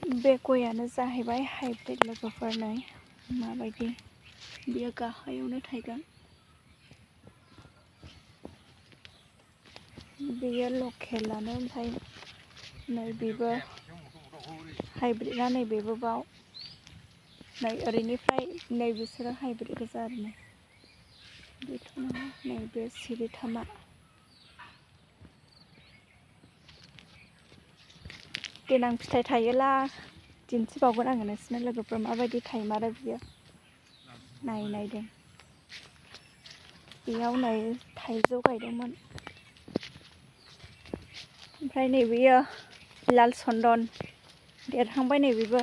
बे गयानो जाहैबाय हाइब्रिद लोगोफोर नै माबायदि बियो गाहायावनो थायगोन बियो लकेलानो ओमफ्राय नै बेबो हाइब्रिदा नैबेबो बाव नै ओरैनिफ्राय नै बिसोरो हाइब्रिद गोजा आरो नै बेथ' नङा नैबे सिरिथामा देनां फिथाइ थायोला दिन्थिबावगोन आङो नोंसोरनो लोगोफोर माबायदि थाइमारो बियो नायदों बेयाव नै थाइजौ गायदोंमोन ओमफ्राय नैबेयो लाल चन्दन देरहांबाय नैबेबो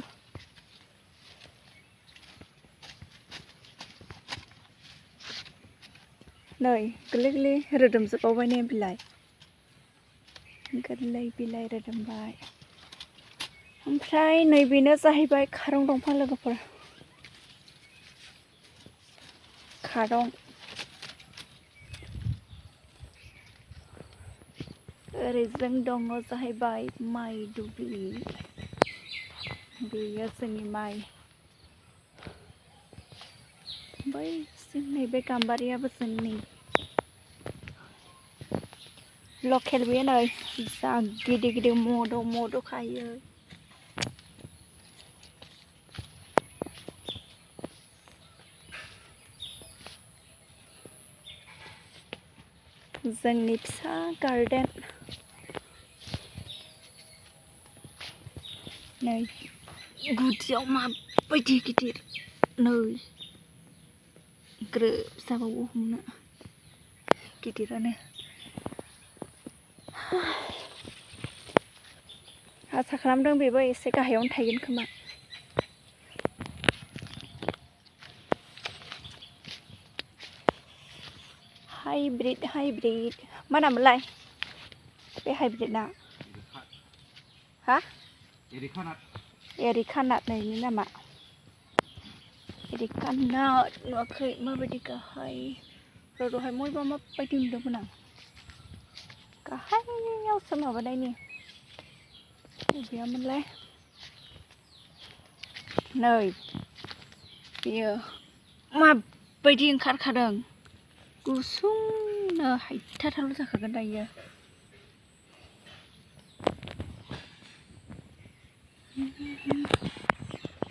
नै गोरलै गोरलै रोदोमजोबबावबाय ने बिलाइ गोरलै बिलाइ रोदोमबाय ओमफ्राय नैबेनो जाहैबाय खारं दंफां लोगोफोर खारं ओरैजों दङ जाहैबाय माइ दुब्लि बेयो जोंनि माइ बै नैबे गाम्बारियाबो जोंनि लकेल बेयो नै जा गिदिर गिदिर मद' खायो जोंनि फिसा गार्डेन नै गुदियाव माबायदि गिदिर नै ग्रोब जाबावो हमनो गिदिरानो आसा खालामदों बेबो एसे गाहायावनो थायगोन खोमा हाइब्रिद मा नाममोनलाय बे हाइब्रिदना हा एरिकानाट नैनि नामा एरिकानाट नुवाखै माबायदि गाहाय दहाय मयबा माबायदि नुदोंमोन आं गाहायावसो माबानायनि बबेयामोनलाय नै बेयो माबायदि ओंखारखादों गुसुंनो हायथाथारल' जाखागोन दायो